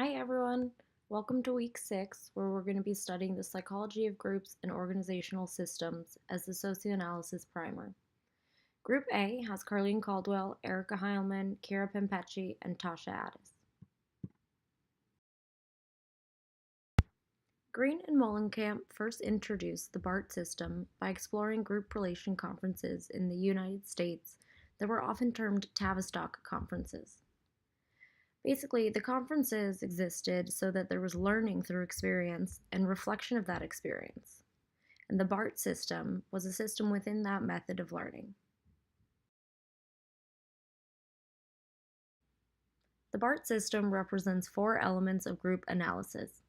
Hi everyone! Welcome to week 6, where we're going to be studying the psychology of groups and organizational systems as the socioanalysis primer. Group A has Carlene Caldwell, Erica Heilman, Kira Pempechi, and Tasha Addis. Green and Mollenkamp first introduced the BART system by exploring group relation conferences in the United States that were often termed Tavistock conferences. Basically, the conferences existed so that there was learning through experience and reflection of that experience. And the BART system was a system within that method of learning. The BART system represents 4 elements of group analysis.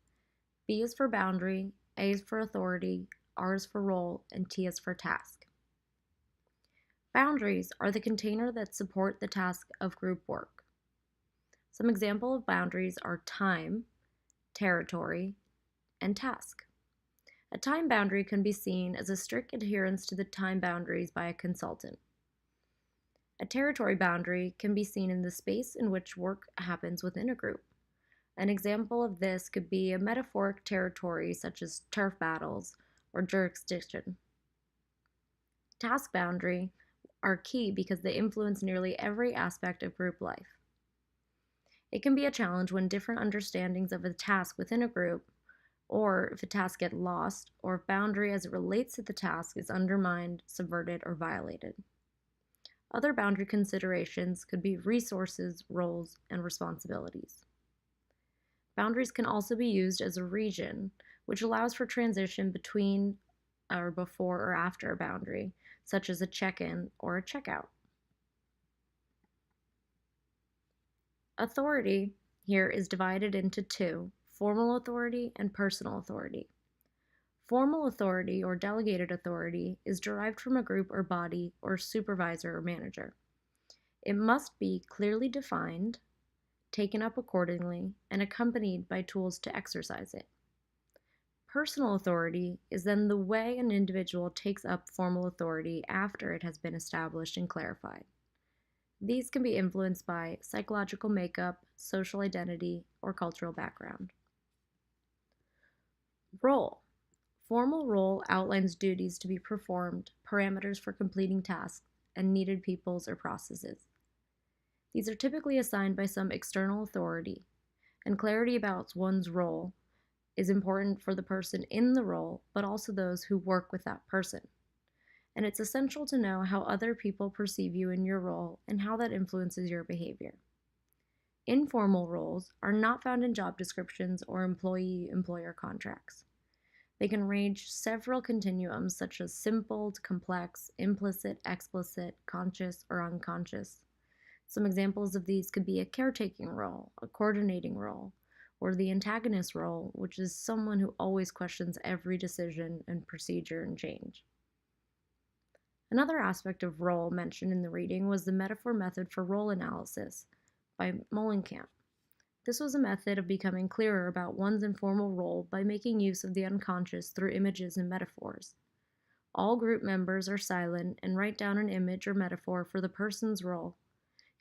B is for boundary, A is for authority, R is for role, and T is for task. Boundaries are the container that support the task of group work. Some examples of boundaries are time, territory, and task. A time boundary can be seen as a strict adherence to the time boundaries by a consultant. A territory boundary can be seen in the space in which work happens within a group. An example of this could be a metaphoric territory such as turf battles or jurisdiction. Task boundary are key because they influence nearly every aspect of group life. It can be a challenge when different understandings of a task within a group, or if a task gets lost, or if boundary as it relates to the task is undermined, subverted, or violated. Other boundary considerations could be resources, roles, and responsibilities. Boundaries can also be used as a region, which allows for transition between or before or after a boundary, such as a check-in or a checkout. Authority here is divided into 2, formal authority and personal authority. Formal authority or delegated authority is derived from a group or body or supervisor or manager. It must be clearly defined, taken up accordingly, and accompanied by tools to exercise it. Personal authority is then the way an individual takes up formal authority after it has been established and clarified. These can be influenced by psychological makeup, social identity, or cultural background. Role. Formal role outlines duties to be performed, parameters for completing tasks, and needed peoples or processes. These are typically assigned by some external authority, and clarity about one's role is important for the person in the role, but also those who work with that person. And it's essential to know how other people perceive you in your role and how that influences your behavior. Informal roles are not found in job descriptions or employee-employer contracts. They can range several continuums such as simple to complex, implicit, explicit, conscious, or unconscious. Some examples of these could be a caretaking role, a coordinating role, or the antagonist role, which is someone who always questions every decision and procedure and change. Another aspect of role mentioned in the reading was the metaphor method for role analysis by Mollenkamp. This was a method of becoming clearer about one's informal role by making use of the unconscious through images and metaphors. All group members are silent and write down an image or metaphor for the person's role,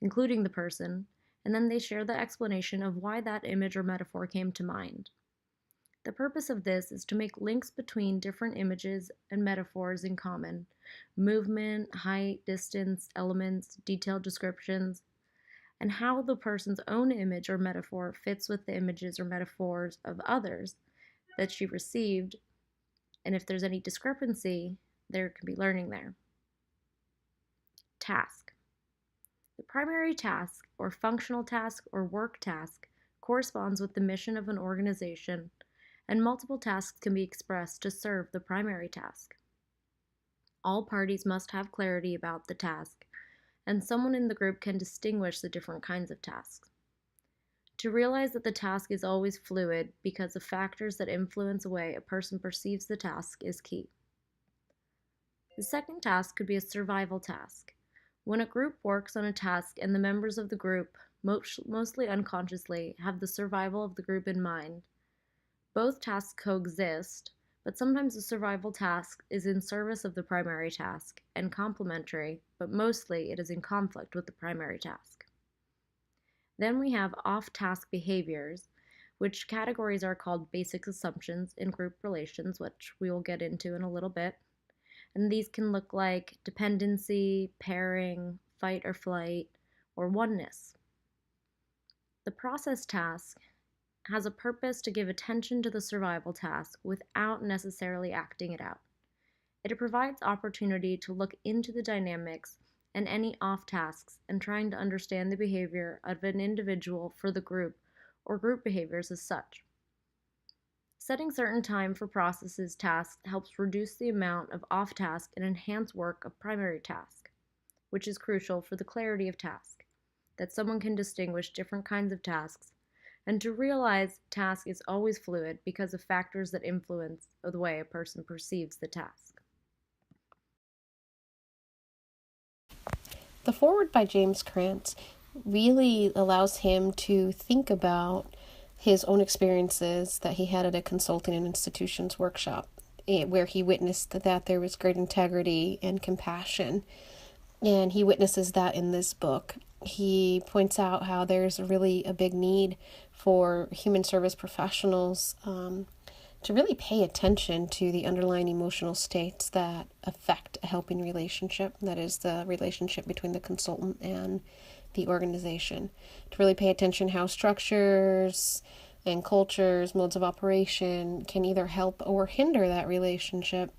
including the person, and then they share the explanation of why that image or metaphor came to mind. The purpose of this is to make links between different images and metaphors in common: movement, height, distance, elements, detailed descriptions, and how the person's own image or metaphor fits with the images or metaphors of others that she received, and if there's any discrepancy, there can be learning there. Task. The primary task, or functional task, or work task, corresponds with the mission of an organization, and multiple tasks can be expressed to serve the primary task. All parties must have clarity about the task, and someone in the group can distinguish the different kinds of tasks. To realize that the task is always fluid because of factors that influence the way a person perceives the task is key. The second task could be a survival task. When a group works on a task and the members of the group, mostly unconsciously, have the survival of the group in mind, both tasks coexist, but sometimes the survival task is in service of the primary task and complementary, but mostly it is in conflict with the primary task. Then we have off-task behaviors, which categories are called basic assumptions in group relations, which we will get into in a little bit. And these can look like dependency, pairing, fight or flight, or oneness. The process task has a purpose to give attention to the survival task without necessarily acting it out. It provides opportunity to look into the dynamics and any off tasks and trying to understand the behavior of an individual for the group or group behaviors as such. Setting certain time for processes tasks helps reduce the amount of off task and enhance work of primary task, which is crucial for the clarity of task, that someone can distinguish different kinds of tasks, and to realize task is always fluid because of factors that influence the way a person perceives the task. The foreword by James Krantz really allows him to think about his own experiences that he had at a consulting and institutions workshop, where he witnessed that there was great integrity and compassion. And he witnesses that in this book. He points out how there's really a big need for human service professionals to really pay attention to the underlying emotional states that affect a helping relationship, that is the relationship between the consultant and the organization. To really pay attention how structures and cultures, modes of operation can either help or hinder that relationship.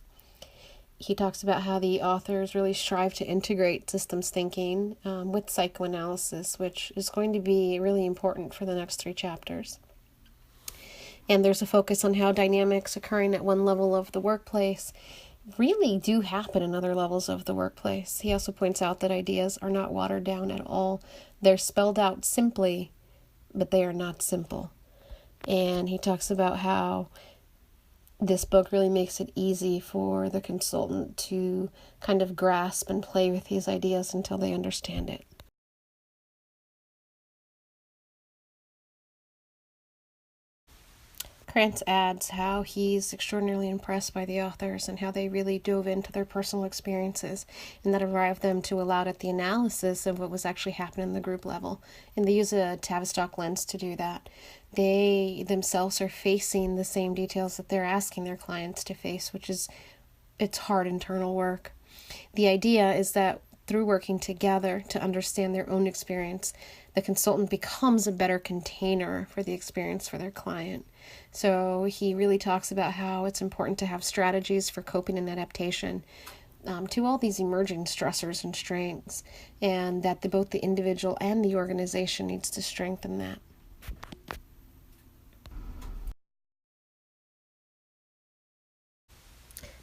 He talks about how the authors really strive to integrate systems thinking with psychoanalysis, which is going to be really important for the next 3 chapters. And there's a focus on how dynamics occurring at one level of the workplace really do happen in other levels of the workplace. He also points out that ideas are not watered down at all. They're spelled out simply, but they are not simple. And he talks about how this book really makes it easy for the consultant to kind of grasp and play with these ideas until they understand it. Krantz adds how he's extraordinarily impressed by the authors and how they really dove into their personal experiences and that arrived them to a lot at the analysis of what was actually happening in the group level. And they use a Tavistock lens to do that. They themselves are facing the same details that they're asking their clients to face, which is it's hard internal work. The idea is that through working together to understand their own experience, the consultant becomes a better container for the experience for their client. So he really talks about how it's important to have strategies for coping and adaptation to all these emerging stressors and strengths, and that both the individual and the organization needs to strengthen that.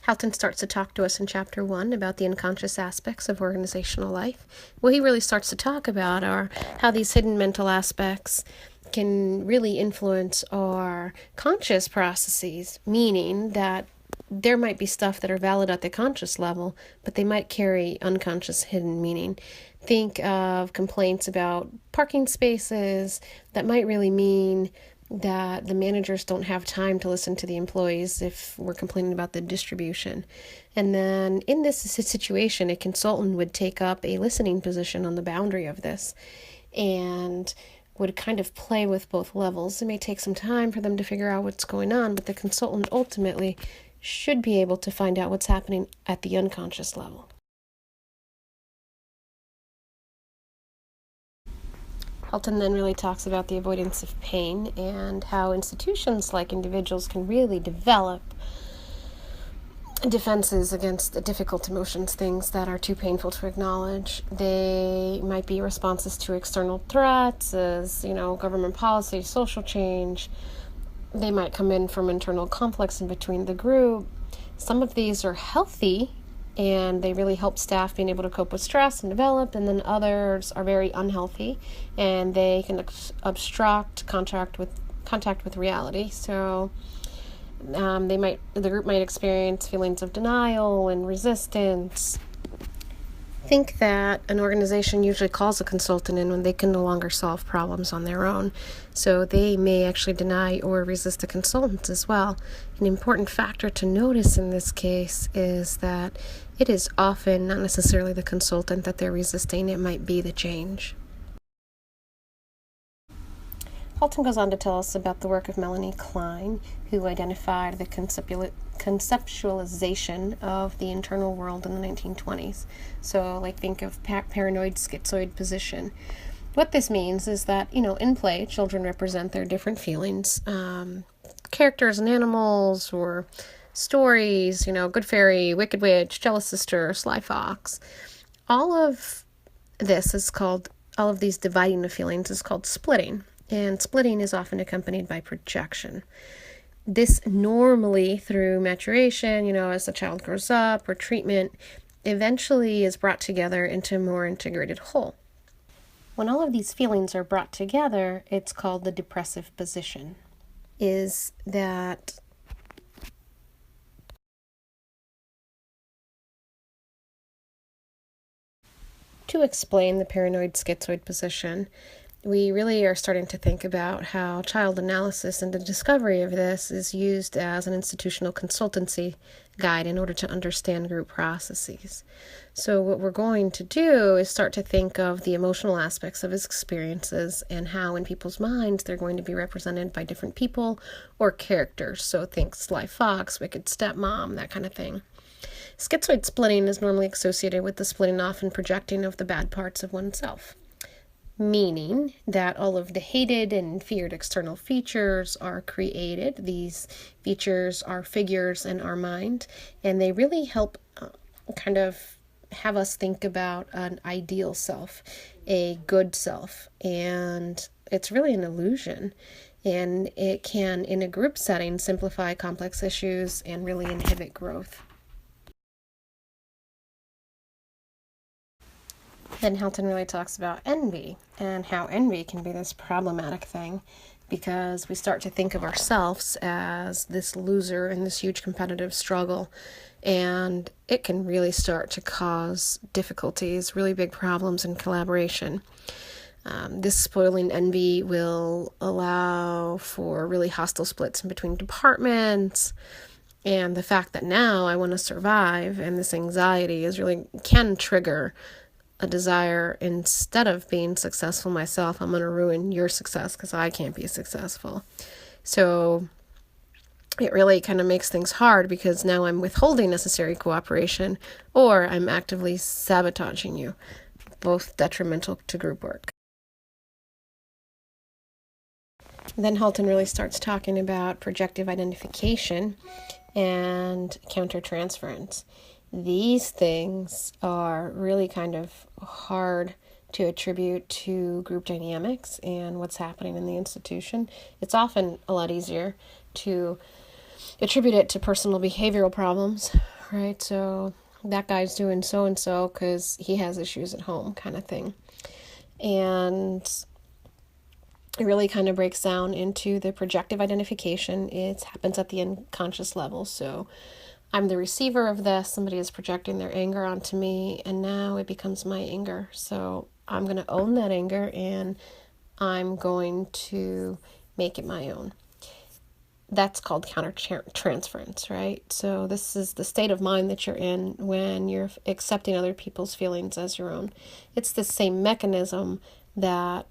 Halton starts to talk to us in Chapter 1 about the unconscious aspects of organizational life. What he really starts to talk about are how these hidden mental aspects can really influence our conscious processes, meaning that there might be stuff that are valid at the conscious level, but they might carry unconscious hidden meaning. Think of complaints about parking spaces that might really mean that the managers don't have time to listen to the employees if we're complaining about the distribution. And then in this situation, a consultant would take up a listening position on the boundary of this and would kind of play with both levels. It may take some time for them to figure out what's going on, but the consultant ultimately should be able to find out what's happening at the unconscious level. Halton then really talks about the avoidance of pain and how institutions like individuals can really develop defenses against the difficult emotions, things that are too painful to acknowledge. They might be responses to external threats, as government policy, social change. They might come in from internal conflicts in between the group. Some of these are healthy and they really help staff being able to cope with stress and develop, and then others are very unhealthy and they can obstruct contact with reality. So the group might experience feelings of denial and resistance. Think that an organization usually calls a consultant in when they can no longer solve problems on their own. So they may actually deny or resist the consultants as well. An important factor to notice in this case is that it is often not necessarily the consultant that they're resisting, it might be the change. Halton goes on to tell us about the work of Melanie Klein, who identified the conceptualization of the internal world in the 1920s. So, like, think of paranoid schizoid position. What this means is that, in play, children represent their different feelings, characters and animals, or stories, Good Fairy, Wicked Witch, Jealous Sister, Sly Fox. All of these dividing of feelings is called splitting. And splitting is often accompanied by projection. This normally, through maturation, as the child grows up, or treatment, eventually is brought together into a more integrated whole. When all of these feelings are brought together, it's called the depressive position. Is that to explain the paranoid schizoid position, we really are starting to think about how child analysis and the discovery of this is used as an institutional consultancy guide in order to understand group processes. So what we're going to do is start to think of the emotional aspects of his experiences and how in people's minds they're going to be represented by different people or characters. So think Sly Fox, Wicked Stepmom, that kind of thing. Schizoid splitting is normally associated with the splitting off and projecting of the bad parts of oneself, meaning that all of the hated and feared external features are created. These features are figures in our mind, and they really help kind of have us think about an ideal self, a good self, and it's really an illusion. And it can, in a group setting, simplify complex issues and really inhibit growth. Then Hilton really talks about envy and how envy can be this problematic thing because we start to think of ourselves as this loser in this huge competitive struggle, and it can really start to cause difficulties, really big problems in collaboration. This spoiling envy will allow for really hostile splits in between departments, and the fact that now I want to survive and this anxiety can trigger a desire, instead of being successful myself, I'm going to ruin your success because I can't be successful. So it really kind of makes things hard because now I'm withholding necessary cooperation or I'm actively sabotaging you, both detrimental to group work. Then Halton really starts talking about projective identification and countertransference. These things are really kind of hard to attribute to group dynamics and what's happening in the institution. It's often a lot easier to attribute it to personal behavioral problems, right? So that guy's doing so-and-so because he has issues at home, kind of thing. And it really kind of breaks down into the projective identification. It happens at the unconscious level. So I'm the receiver of this. Somebody is projecting their anger onto me, and now it becomes my anger. So I'm going to own that anger, and I'm going to make it my own. That's called countertransference, right? So this is the state of mind that you're in when you're accepting other people's feelings as your own. It's the same mechanism that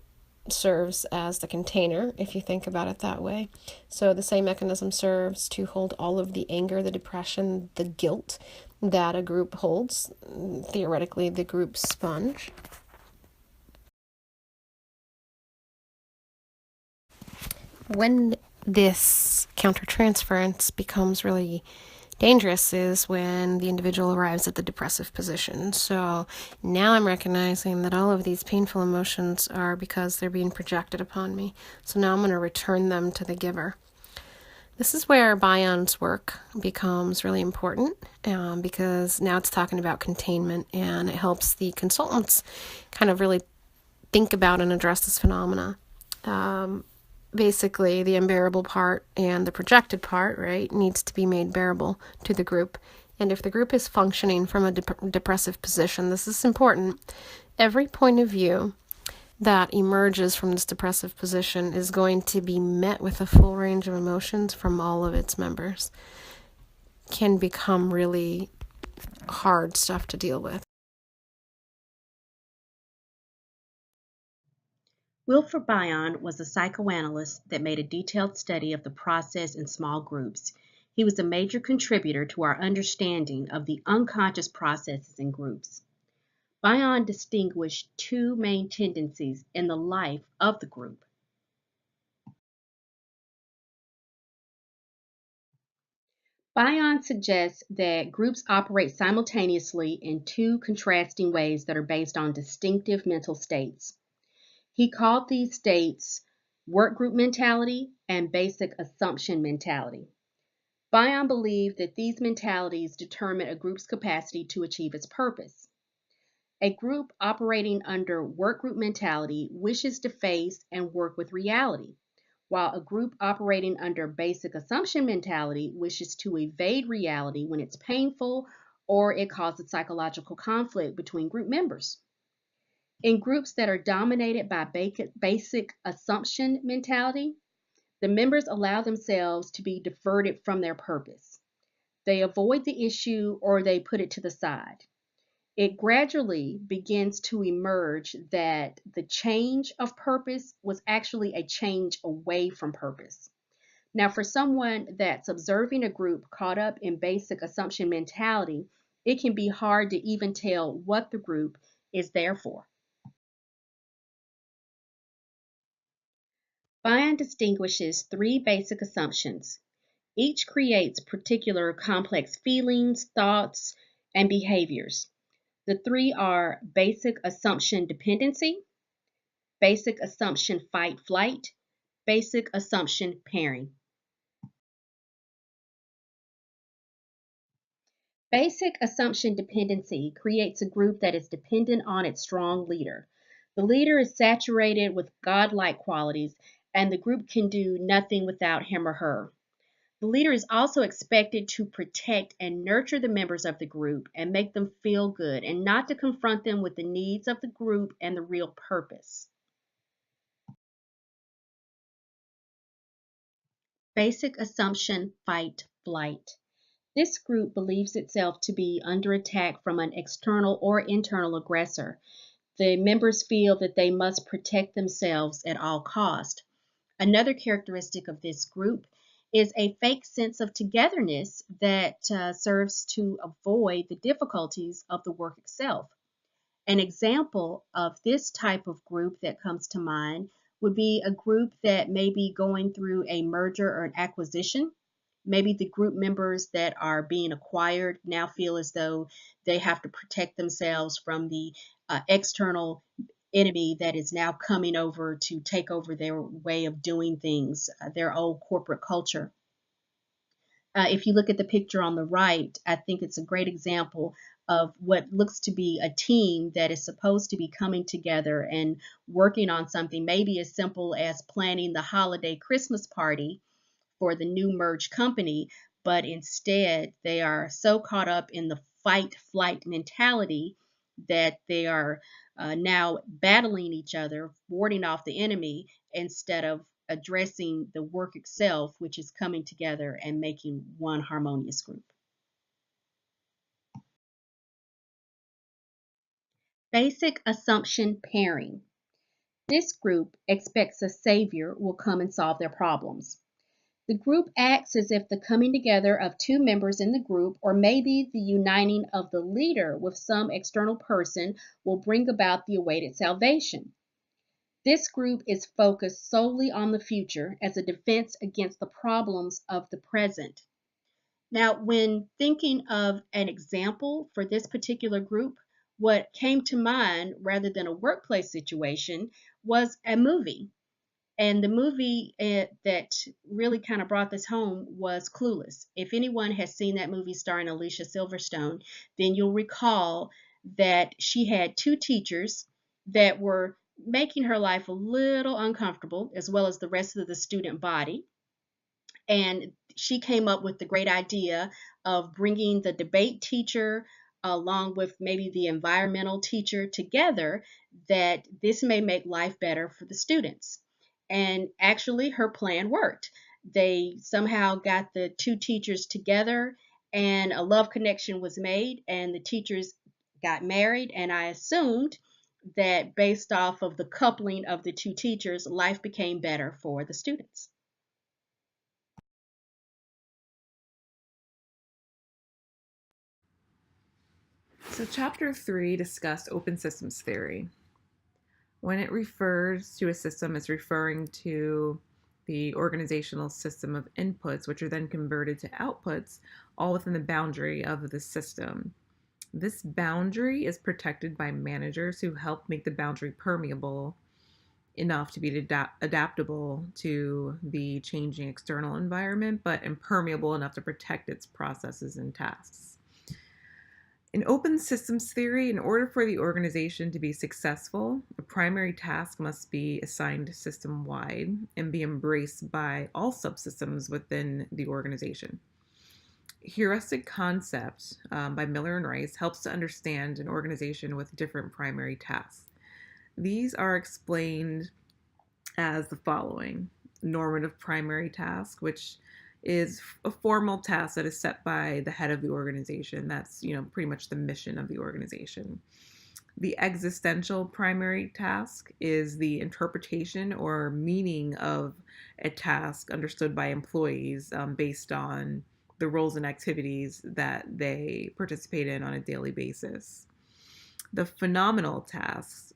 serves as the container, if you think about it that way. So the same mechanism serves to hold all of the anger, the depression, the guilt that a group holds, theoretically the group sponge. When this countertransference becomes really dangerous is when the individual arrives at the depressive position. So now I'm recognizing that all of these painful emotions are because they're being projected upon me. So now I'm going to return them to the giver. This is where Bayon's work becomes really important because now it's talking about containment, and it helps the consultants kind of really think about and address this phenomena. Basically, the unbearable part and the projected part, right, needs to be made bearable to the group. And if the group is functioning from a depressive position, this is important. Every point of view that emerges from this depressive position is going to be met with a full range of emotions from all of its members. Can become really hard stuff to deal with. Wilfred Bion was a psychoanalyst that made a detailed study of the process in small groups. He was a major contributor to our understanding of the unconscious processes in groups. Bion distinguished two main tendencies in the life of the group. Bion suggests that groups operate simultaneously in two contrasting ways that are based on distinctive mental states. He called these states workgroup mentality and basic assumption mentality. Bion believed that these mentalities determine a group's capacity to achieve its purpose. A group operating under workgroup mentality wishes to face and work with reality, while a group operating under basic assumption mentality wishes to evade reality when it's painful or it causes psychological conflict between group members. In groups that are dominated by basic assumption mentality, the members allow themselves to be diverted from their purpose. They avoid the issue or they put it to the side. It gradually begins to emerge that the change of purpose was actually a change away from purpose. Now, for someone that's observing a group caught up in basic assumption mentality, it can be hard to even tell what the group is there for. Bion distinguishes three basic assumptions. Each creates particular complex feelings, thoughts, and behaviors. The three are basic assumption dependency, basic assumption fight flight, basic assumption pairing. Basic assumption dependency creates a group that is dependent on its strong leader. The leader is saturated with godlike qualities, and the group can do nothing without him or her. The leader is also expected to protect and nurture the members of the group and make them feel good and not to confront them with the needs of the group and the real purpose. Basic assumption fight flight. This group believes itself to be under attack from an external or internal aggressor. The members feel that they must protect themselves at all cost. Another characteristic of this group is a fake sense of togetherness that serves to avoid the difficulties of the work itself. An example of this type of group that comes to mind would be a group that may be going through a merger or an acquisition. Maybe the group members that are being acquired now feel as though they have to protect themselves from the external enemy that is now coming over to take over their way of doing things, their old corporate culture. If you look at the picture on the right, I think it's a great example of what looks to be a team that is supposed to be coming together and working on something maybe as simple as planning the holiday Christmas party for the new merged company, but instead they are so caught up in the fight flight mentality that they are now battling each other, warding off the enemy instead of addressing the work itself, which is coming together and making one harmonious group. Basic assumption pairing. This group expects a savior will come and solve their problems. The group acts as if the coming together of two members in the group, or maybe the uniting of the leader with some external person, will bring about the awaited salvation. This group is focused solely on the future as a defense against the problems of the present. Now, when thinking of an example for this particular group, what came to mind rather than a workplace situation was a movie. And the movie that really kind of brought this home was Clueless. If anyone has seen that movie starring Alicia Silverstone, then you'll recall that she had two teachers that were making her life a little uncomfortable, as well as the rest of the student body. And she came up with the great idea of bringing the debate teacher along with maybe the environmental teacher together, that this may make life better for the students. And actually, her plan worked. They somehow got the two teachers together, and a love connection was made, and the teachers got married. And I assumed that based off of the coupling of the two teachers, life became better for the students. So, Chapter 3 discussed open systems theory. When it refers to a system, it's referring to the organizational system of inputs, which are then converted to outputs, all within the boundary of the system. This boundary is protected by managers who help make the boundary permeable enough to be adaptable to the changing external environment, but impermeable enough to protect its processes and tasks. In open systems theory, in order for the organization to be successful, a primary task must be assigned system wide and be embraced by all subsystems within the organization. Heuristic concept by Miller and Rice helps to understand an organization with different primary tasks. These are explained as the following: normative primary task, which is a formal task that is set by the head of the organization. That's, pretty much the mission of the organization. The existential primary task is the interpretation or meaning of a task understood by employees based on the roles and activities that they participate in on a daily basis. The phenomenal task,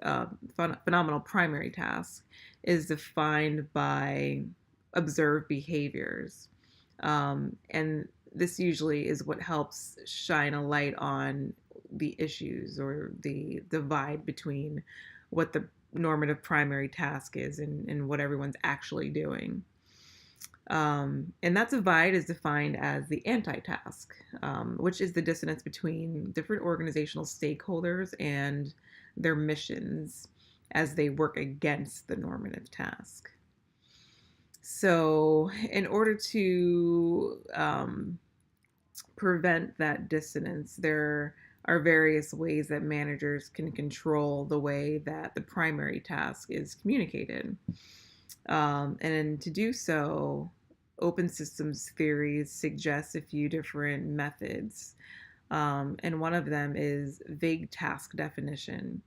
phenomenal primary task, is defined by observed behaviors. And this usually is what helps shine a light on the issues or the divide between what the normative primary task is and what everyone's actually doing. And that divide is defined as the anti-task, which is the dissonance between different organizational stakeholders and their missions as they work against the normative task. So, in order to prevent that dissonance, there are various ways that managers can control the way that the primary task is communicated. And to do so, open systems theories suggest a few different methods. And one of them is vague task definition.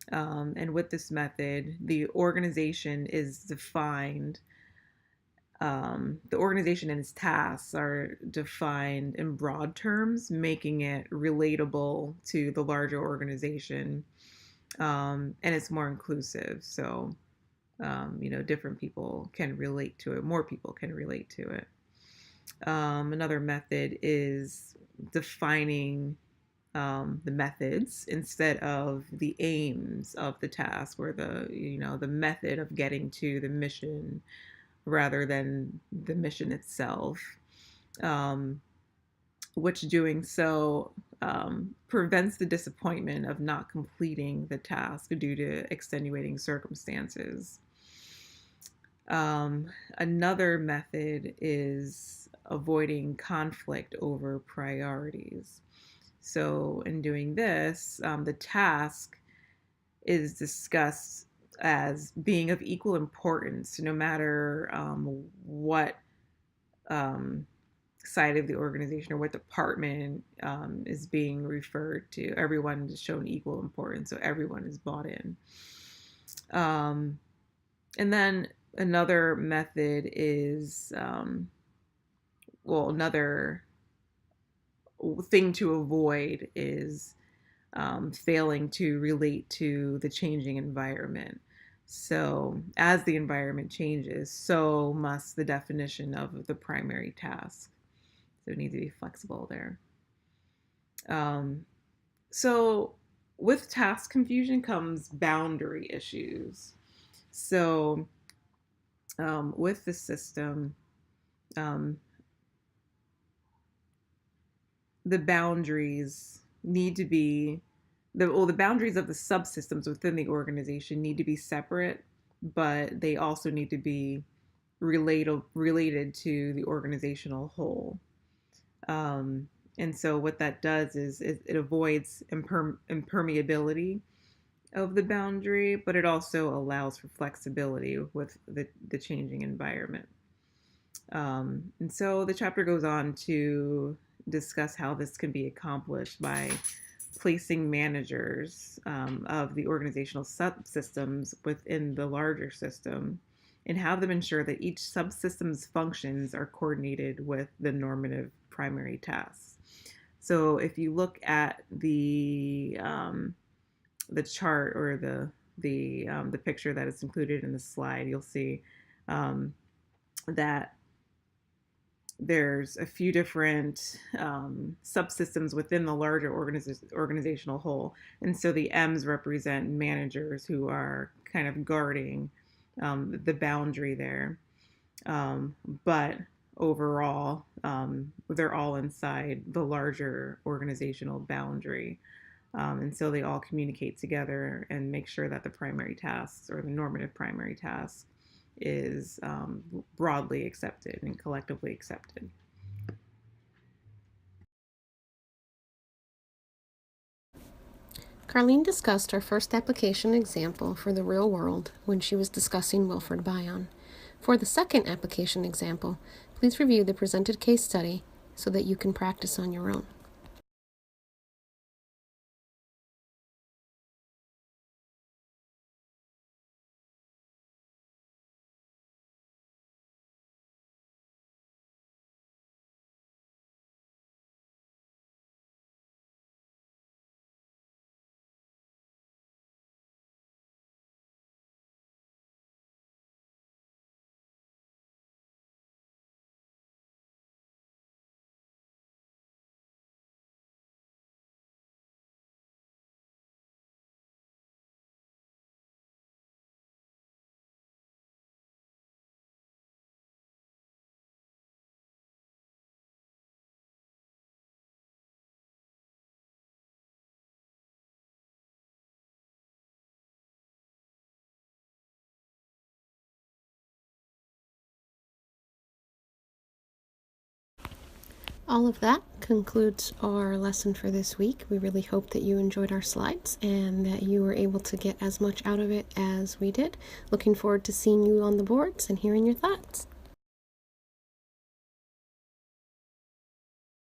And with this method, the organization is defined. The organization and its tasks are defined in broad terms, making it relatable to the larger organization. And it's more inclusive. So, different people can relate to it. More people can relate to it. Another method is defining the methods instead of the aims of the task, or the method of getting to the mission rather than the mission itself. Which doing so prevents the disappointment of not completing the task due to extenuating circumstances. Another method is avoiding conflict over priorities. So, in doing this, the task is discussed as being of equal importance, no matter what side of the organization or what department is being referred to. Everyone is shown equal importance, so everyone is bought in. And then another method is, another thing to avoid is failing to relate to the changing environment. So, as the environment changes, so must the definition of the primary task. So, it needs to be flexible there. So, with task confusion comes boundary issues. So, with the system, um, the boundaries need to be the boundaries of the subsystems within the organization need to be separate, but they also need to be related to the organizational whole. And so what that does is it avoids impermeability of the boundary, but it also allows for flexibility with the changing environment. And so the chapter goes on to discuss how this can be accomplished by placing managers of the organizational subsystems within the larger system and have them ensure that each subsystem's functions are coordinated with the normative primary tasks. So if you look at the chart or the picture that is included in the slide, you'll see that there's a few different subsystems within the larger organizational whole. And so the M's represent managers who are kind of guarding the boundary there. But overall, they're all inside the larger organizational boundary. And so they all communicate together and make sure that the primary tasks or the normative primary tasks is broadly accepted and collectively accepted. Carlene discussed our first application example for the real world when she was discussing Wilford Bion. For the second application example, please review the presented case study so that you can practice on your own. All of that concludes our lesson for this week. We really hope that you enjoyed our slides and that you were able to get as much out of it as we did. Looking forward to seeing you on the boards and hearing your thoughts.